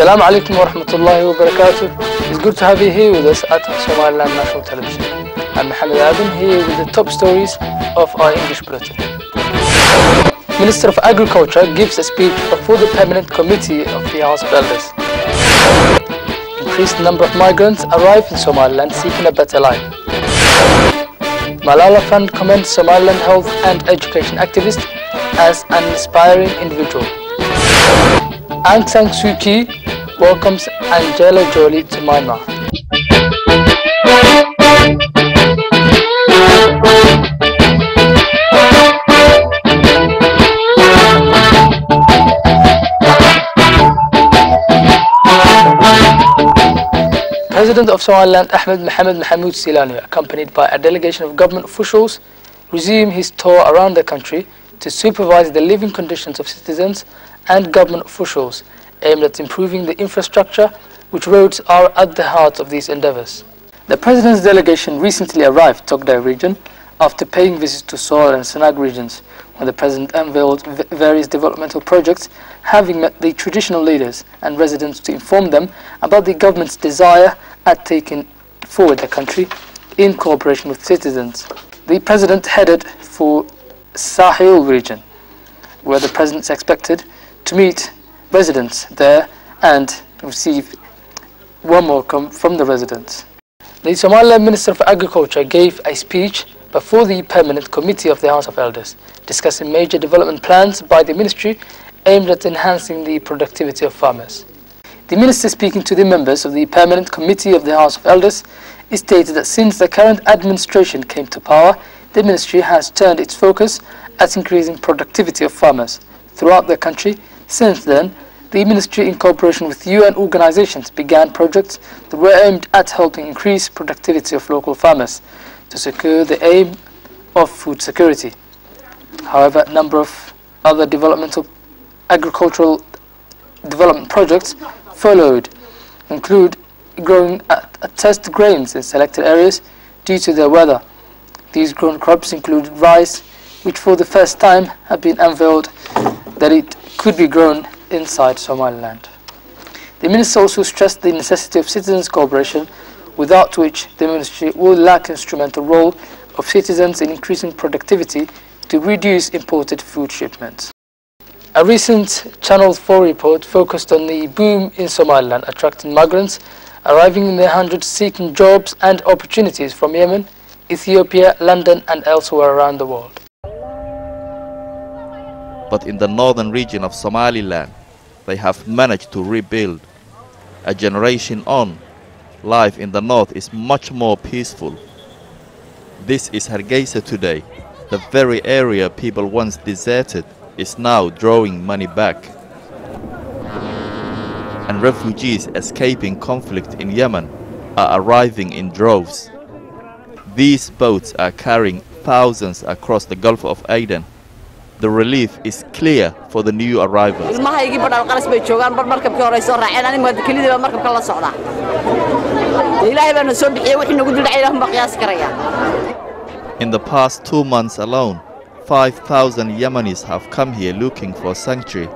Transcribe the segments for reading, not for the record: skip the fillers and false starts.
Assalamu alaikum wa rahmatullahi wa barakatuh. It's good to have you here with us at Somaliland National Television. I'm Mohammed Adam here with the top stories of our English bulletin. Minister of Agriculture gives a speech before the Permanent Committee of the House of Elders. Increased number of migrants arrive in Somaliland seeking a better life. Malala Fund commends Somaliland health and education activist as an inspiring individual. Aung San Suu Kyi welcomes Angela Jolie to Myanmar. President of Somaliland Ahmed Mohamed Mohamud Silani, accompanied by a delegation of government officials, resumed his tour around the country to supervise the living conditions of citizens and government officials aimed at improving the infrastructure, which roads are at the heart of these endeavors. The President's delegation recently arrived Togda region after paying visits to Sool and Sanag regions, when the President unveiled various developmental projects, having met the traditional leaders and residents to inform them about the government's desire at taking forward the country in cooperation with citizens. The President headed for Sahel region, where the President is expected to meet residents there and receive warm welcome from the residents. The Somaliland Minister of Agriculture gave a speech before the Permanent Committee of the House of Elders, discussing major development plans by the ministry aimed at enhancing the productivity of farmers. The minister, speaking to the members of the Permanent Committee of the House of Elders, stated that since the current administration came to power, the ministry has turned its focus at increasing productivity of farmers throughout the country. Since then, the ministry, in cooperation with UN organizations, began projects that were aimed at helping increase productivity of local farmers to secure the aim of food security. However, a number of other agricultural development projects followed, include growing test grains in selected areas due to their weather. These grown crops included rice, which for the first time have been unveiled that it could be grown inside Somaliland. The minister also stressed the necessity of citizens' cooperation, without which the ministry will lack instrumental role of citizens in increasing productivity to reduce imported food shipments. A recent Channel 4 report focused on the boom in Somaliland, attracting migrants arriving in their hundreds seeking jobs and opportunities from Yemen, Ethiopia, London and elsewhere around the world. But in the northern region of Somaliland, they have managed to rebuild. A generation on, life in the north is much more peaceful. This is Hargeisa today. The very area people once deserted is now drawing money back. And refugees escaping conflict in Yemen are arriving in droves. These boats are carrying thousands across the Gulf of Aden. The relief is clear for the new arrivals. In the past 2 months alone, 5,000 Yemenis have come here looking for sanctuary.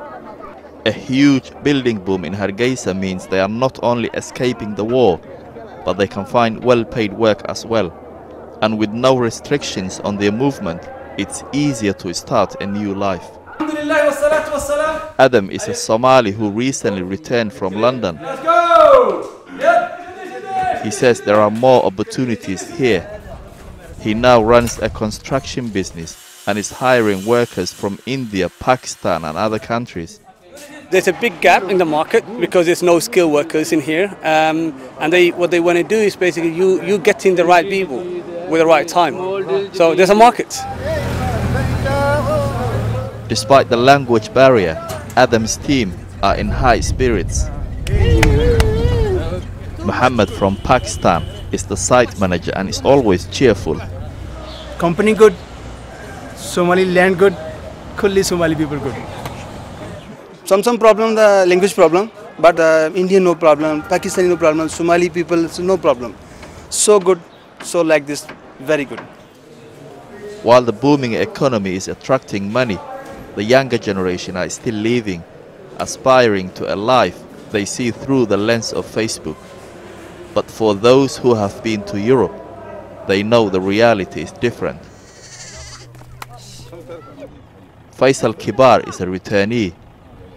A huge building boom in Hargeisa means they are not only escaping the war, but they can find well-paid work as well. And with no restrictions on their movement, it's easier to start a new life. Adam is a Somali who recently returned from London. He says there are more opportunities here. He now runs a construction business and is hiring workers from India, Pakistan and other countries. There's a big gap in the market because there's no skilled workers in here, and what they want to do is basically you getting the right people with the right time. So there's a market. Despite the language barrier, Adam's team are in high spirits. Muhammad from Pakistan is the site manager and is always cheerful. Company good, Somali land good, Kulli Somali people good. Some problem, the language problem, but Indian no problem, Pakistani no problem, Somali people no problem. So good, so like this, very good. While the booming economy is attracting money, the younger generation are still living, aspiring to a life they see through the lens of Facebook. But for those who have been to Europe, they know the reality is different. Faisal Kibar is a returnee.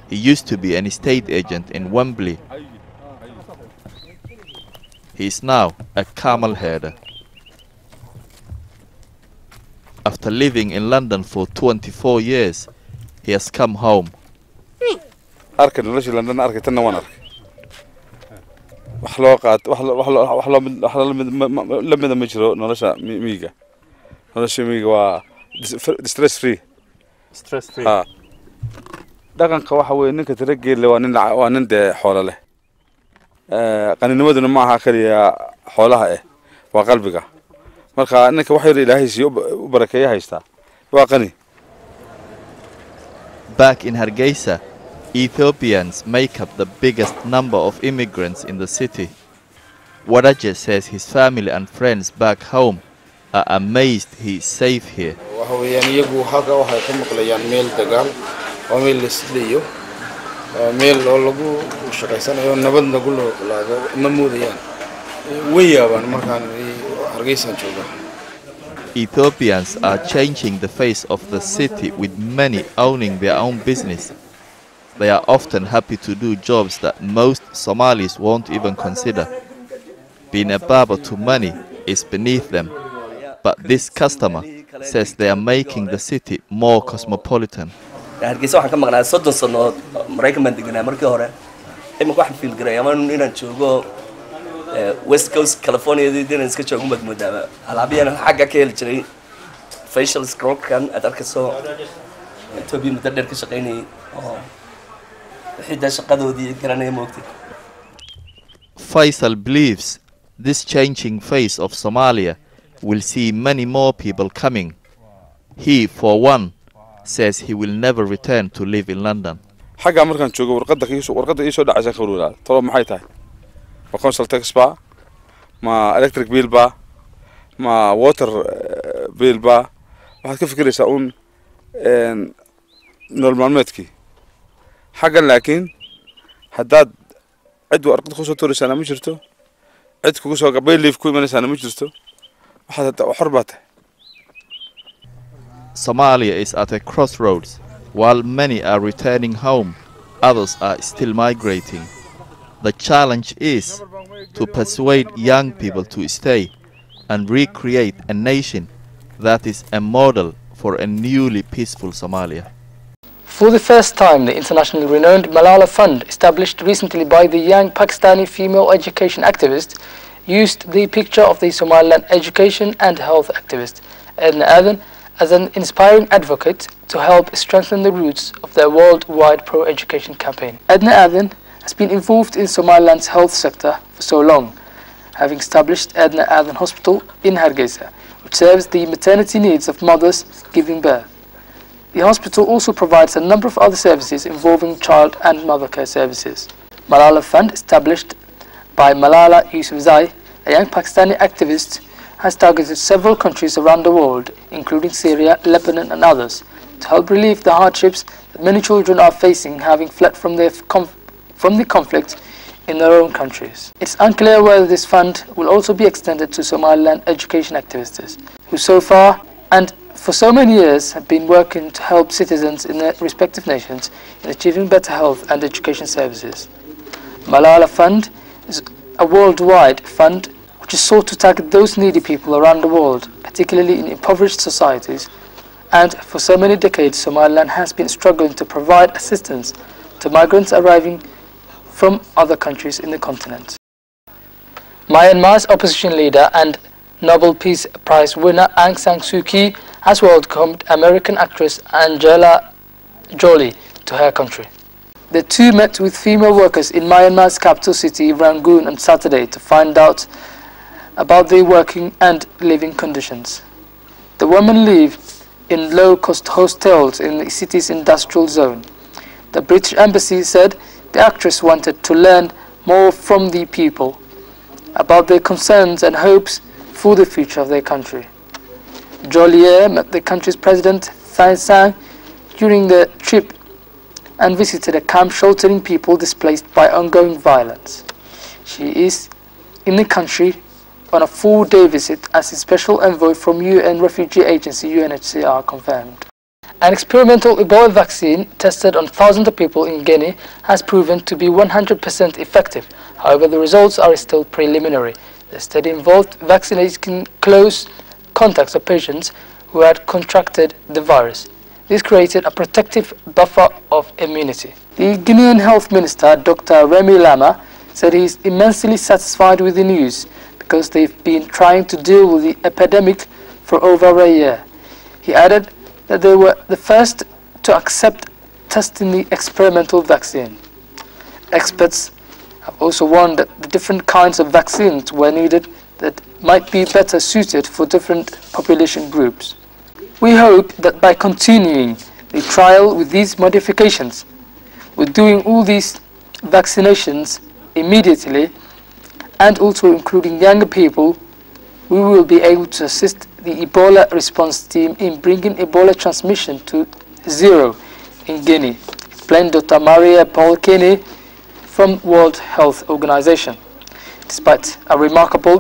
He used to be an estate agent in Wembley. He is now a camel herder. After living in London for 24 years, he has come home. أركن ليش لندن أركن تنا وين أركن وحلاقات لما مجرو نلاشا ميجا و stress free dhaqanka waxa weeye ninka tirageelle waa nin de xoolo leh qaninimaduna ma aha kaliya xoolaha waa qalbiga marka ninka wax yar Ilaahay si u barakeeyo haysta waa qani. Back in Hargeisa, Ethiopians make up the biggest number of immigrants in the city. Wadaje says his family and friends back home are amazed he is safe here. iyagu halka waxay ka maqlayaan meel dagaal oo meel la isleeyo meel oo lagu shaqeysanayo nabad lagu laado ma moodayaan way yaabaan markaan Hargeysa joogo. Ethiopians are changing the face of the city, with many owning their own business. They are often happy to do jobs that most Somalis won't even consider. Being a barber to money is beneath them. But this customer says they are making the city more cosmopolitan. Hargeysa waxaan ka maqnaa 30 sano Mareykan baan deganaa markii hore. Imika waxaan feel garay inaan joogo West Coast California inaan iska joogo madmudaaba. Alaabiyana xagga ka heli jiray facial scrub kan aad arkayso Ethiopia muddo dheer ka shaqeynay oo xidda shaqadoodii garanay moogtay. Faisal believes this changing face of Somalia will see many more people coming. He, for one, says he will never return to live in London. xagga markaan joogo warqadda ii soo dhacaysa khawruulaa tolo maxay tahay ma council tax ba ma electric bill ba ma water bill ba waxaad ka fikiraysaa nolol maalmeedkii xagga laakiin haddaad cid warqad ku soo tuuraysaana ma jirto cid kugu soo gabay leave ku imanaysaana ma jirto waxaad xor baa tahay. Somalia is at a crossroads. While many are returning home, others are still migrating. The challenge is to persuade young people to stay and recreate a nation that is a model for a newly peaceful Somalia. For the first time, the internationally renowned Malala Fund, established recently by the young Pakistani female education activist, used the picture of the Somaliland education and health activist, Edna Aden, as an inspiring advocate to help strengthen the roots of their worldwide pro-education campaign. Edna Aden has been involved in Somaliland's health sector for so long, having established Edna Aden Hospital in Hargeisa, which serves the maternity needs of mothers giving birth. The hospital also provides a number of other services involving child and mother care services. Malala Fund, established by Malala Yousafzai, a young Pakistani activist, has targeted several countries around the world, including Syria, Lebanon and others, to help relieve the hardships that many children are facing having fled from the conflict in their own countries. It's unclear whether this fund will also be extended to Somaliland education activists, who so far and for so many years have been working to help citizens in their respective nations in achieving better health and education services. Malala Fund is a worldwide fund which is sought to target those needy people around the world, particularly in impoverished societies, and for so many decades Somaliland has been struggling to provide assistance to migrants arriving from other countries in the continent. Myanmar's opposition leader and Nobel Peace Prize winner Aung San Suu Kyi has welcomed American actress Angela Jolie to her country. The two met with female workers in Myanmar's capital city Rangoon on Saturday to find out about their working and living conditions. The women live in low-cost hostels in the city's industrial zone. The British Embassy said the actress wanted to learn more from the people about their concerns and hopes for the future of their country. Jolie met the country's president Thein Sein during the trip and visited a camp sheltering people displaced by ongoing violence. She is in the country on a 4-day visit as a special envoy from UN Refugee Agency UNHCR confirmed. An experimental Ebola vaccine tested on thousands of people in Guinea has proven to be 100% effective. However, the results are still preliminary. The study involved vaccinating close contacts of patients who had contracted the virus. This created a protective buffer of immunity. The Guinean Health Minister, Dr. Remy Lama, said he is immensely satisfied with the news because they've been trying to deal with the epidemic for over a year. He added that they were the first to accept testing the experimental vaccine. Experts have also warned that the different kinds of vaccines were needed that might be better suited for different population groups. We hope that by continuing the trial with these modifications, with doing all these vaccinations immediately, and also including younger people, we will be able to assist the Ebola response team in bringing Ebola transmission to zero in Guinea, explained Dr. Maria Paul Kenny from World Health Organization. Despite the remarkable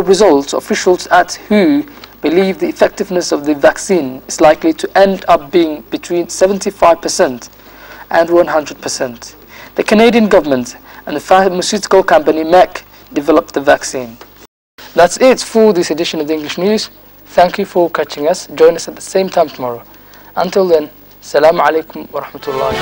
results, officials at WHO believe the effectiveness of the vaccine is likely to end up being between 75% and 100%. The Canadian government and the pharmaceutical company Merck developed the vaccine. That's it for this edition of the English News. Thank you for catching us. Join us at the same time tomorrow. Until then, Assalamu alaikum wa rahmatullahi.